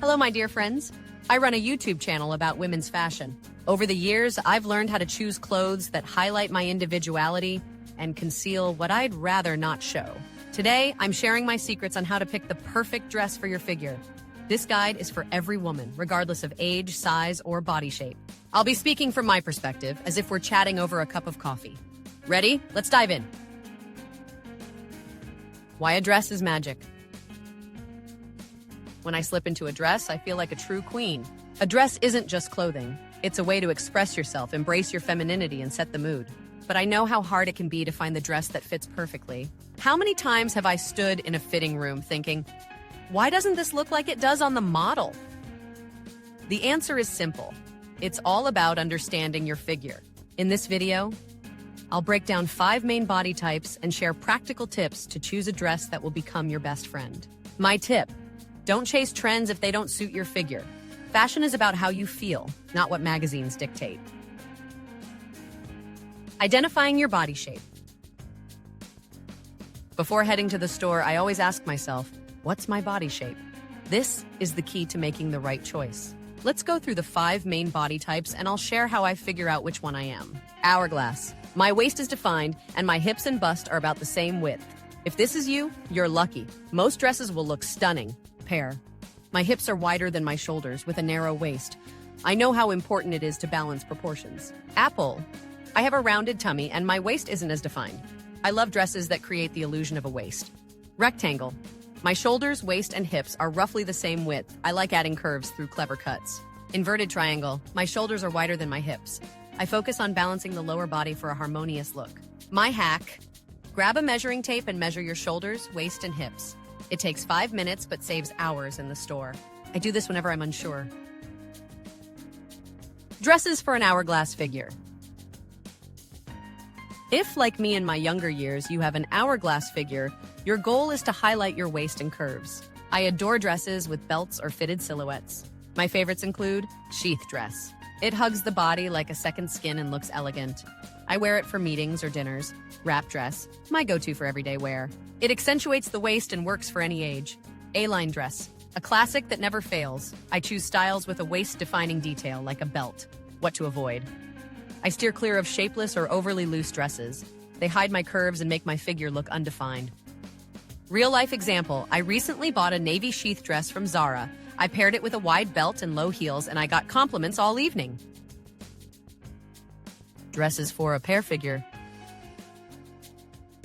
Hello, my dear friends. I run a YouTube channel about women's fashion. Over the years, I've learned how to choose clothes that highlight my individuality and conceal what I'd rather not show. Today, I'm sharing my secrets on how to pick the perfect dress for your figure. This guide is for every woman, regardless of age, size, or body shape. I'll be speaking from my perspective, as if we're chatting over a cup of coffee. Ready? Let's dive in. Why a dress is magic. When I slip into a dress, I feel like a true queen. A dress isn't just clothing. It's a way to express yourself, embrace your femininity, and set the mood. But I know how hard it can be to find the dress that fits perfectly. How many times have I stood in a fitting room thinking, why doesn't this look like it does on the model? The answer is simple. It's all about understanding your figure. In this video, I'll break down 5 main body types and share practical tips to choose a dress that will become your best friend. My tip: don't chase trends if they don't suit your figure. Fashion is about how you feel, not what magazines dictate. Identifying your body shape. Before heading to the store, I always ask myself, what's my body shape? This is the key to making the right choice. Let's go through the 5 main body types and I'll share how I figure out which one I am. Hourglass. My waist is defined and my hips and bust are about the same width. If this is you, you're lucky. Most dresses will look stunning. Pear. My hips are wider than my shoulders with a narrow waist. I know how important it is to balance proportions. Apple. I have a rounded tummy and my waist isn't as defined. I love dresses that create the illusion of a waist. Rectangle. My shoulders, waist, and hips are roughly the same width. I like adding curves through clever cuts. Inverted triangle. My shoulders are wider than my hips. I focus on balancing the lower body for a harmonious look. My hack: grab a measuring tape and measure your shoulders, waist, and hips. It takes 5 minutes but saves hours in the store. I do this whenever I'm unsure. Dresses for an hourglass figure. If, like me in my younger years, you have an hourglass figure, your goal is to highlight your waist and curves. I adore dresses with belts or fitted silhouettes. My favorites include sheath dress. It hugs the body like a second skin and looks elegant. I wear it for meetings or dinners. Wrap dress, my go-to for everyday wear. It accentuates the waist and works for any age. A-line dress, a classic that never fails. I choose styles with a waist-defining detail like a belt. What to avoid? I steer clear of shapeless or overly loose dresses. They hide my curves and make my figure look undefined. Real-life example: I recently bought a navy sheath dress from Zara. I paired it with a wide belt and low heels, and I got compliments all evening. Dresses for a pear figure.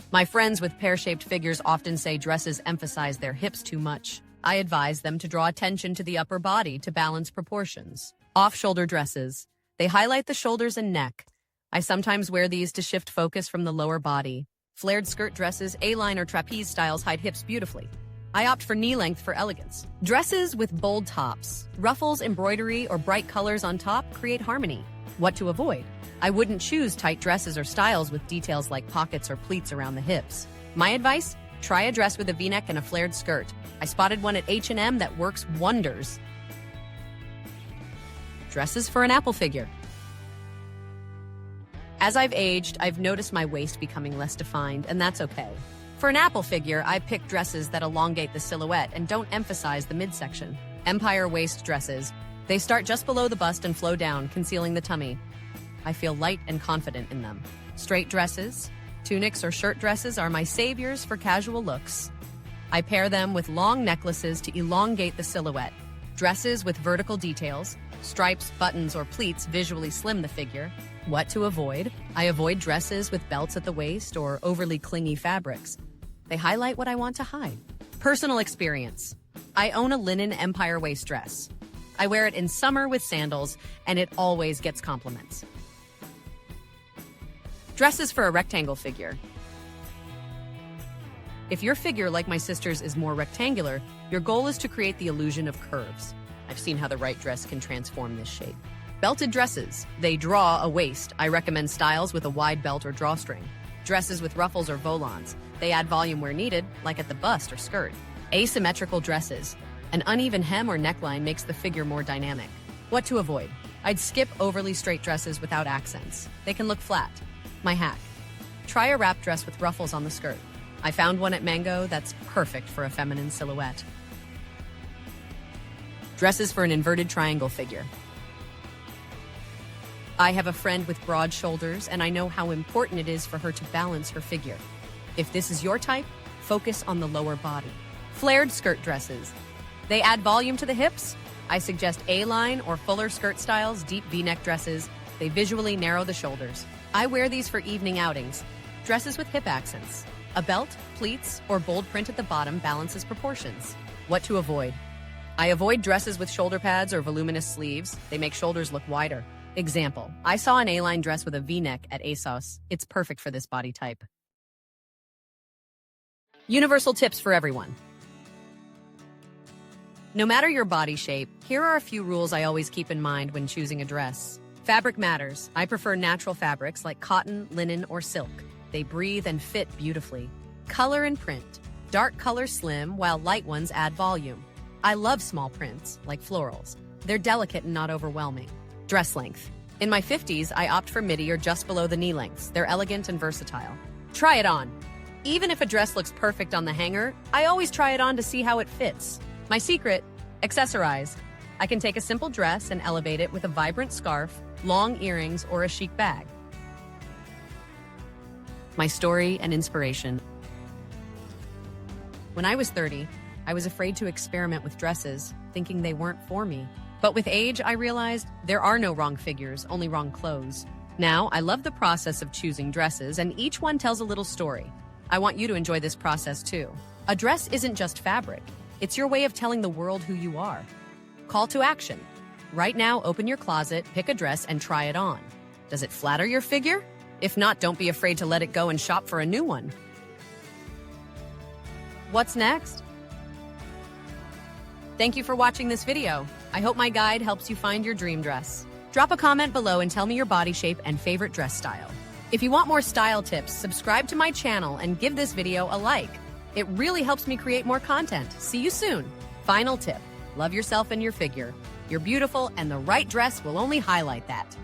My friends with pear-shaped figures often say dresses emphasize their hips too much. I advise them to draw attention to the upper body to balance proportions. Off-shoulder dresses. They highlight the shoulders and neck. I sometimes wear these to shift focus from the lower body. Flared skirt dresses, A-line or trapeze styles hide hips beautifully. I opt for knee length for elegance. Dresses with bold tops. Ruffles, embroidery, or bright colors on top create harmony. What to avoid? I wouldn't choose tight dresses or styles with details like pockets or pleats around the hips. My advice? Try a dress with a V-neck and a flared skirt. I spotted one at H&M that works wonders. Dresses for an apple figure. As I've aged, I've noticed my waist becoming less defined, and that's okay. For an apple figure, I pick dresses that elongate the silhouette and don't emphasize the midsection. Empire waist dresses. They start just below the bust and flow down, concealing the tummy. I feel light and confident in them. Straight dresses, tunics or shirt dresses are my saviors for casual looks. I pair them with long necklaces to elongate the silhouette. Dresses with vertical details, stripes, buttons, or pleats visually slim the figure. What to avoid? I avoid dresses with belts at the waist or overly clingy fabrics. They highlight what I want to hide. Personal experience. I own a linen empire waist dress. I wear it in summer with sandals, and it always gets compliments. Dresses for a rectangle figure. If your figure, like my sister's, is more rectangular, your goal is to create the illusion of curves. I've seen how the right dress can transform this shape. Belted dresses. They draw a waist. I recommend styles with a wide belt or drawstring. Dresses with ruffles or volants. They add volume where needed, like at the bust or skirt. Asymmetrical dresses. An uneven hem or neckline makes the figure more dynamic. What to avoid? I'd skip overly straight dresses without accents. They can look flat. My hack: try a wrap dress with ruffles on the skirt. I found one at Mango that's perfect for a feminine silhouette. Dresses for an inverted triangle figure. I have a friend with broad shoulders, and I know how important it is for her to balance her figure. If this is your type, focus on the lower body. Flared skirt dresses. They add volume to the hips. I suggest A-line or fuller skirt styles, deep V-neck dresses. They visually narrow the shoulders. I wear these for evening outings. Dresses with hip accents. A belt, pleats, or bold print at the bottom balances proportions. What to avoid? I avoid dresses with shoulder pads or voluminous sleeves. They make shoulders look wider. Example, I saw an A-line dress with a V-neck at ASOS. It's perfect for this body type. Universal tips for everyone. No matter your body shape, here are a few rules I always keep in mind when choosing a dress. Fabric matters. I prefer natural fabrics like cotton, linen, or silk. They breathe and fit beautifully. Color and print. Dark colors slim, while light ones add volume. I love small prints, like florals. They're delicate and not overwhelming. Dress length. In my 50s, I opt for midi or just below the knee lengths. They're elegant and versatile. Try it on. Even if a dress looks perfect on the hanger, I always try it on to see how it fits. My secret, accessorize. I can take a simple dress and elevate it with a vibrant scarf, long earrings, or a chic bag. My story and inspiration. When I was 30, I was afraid to experiment with dresses, thinking they weren't for me. But with age, I realized there are no wrong figures, only wrong clothes. Now, I love the process of choosing dresses, and each one tells a little story. I want you to enjoy this process too. A dress isn't just fabric. It's your way of telling the world who you are. Call to action. Right now, open your closet, pick a dress, and try it on. Does it flatter your figure? If not, don't be afraid to let it go and shop for a new one. What's next? Thank you for watching this video. I hope my guide helps you find your dream dress. Drop a comment below and tell me your body shape and favorite dress style. If you want more style tips, subscribe to my channel and give this video a like. It really helps me create more content. See you soon. Final tip, love yourself and your figure. You're beautiful, and the right dress will only highlight that.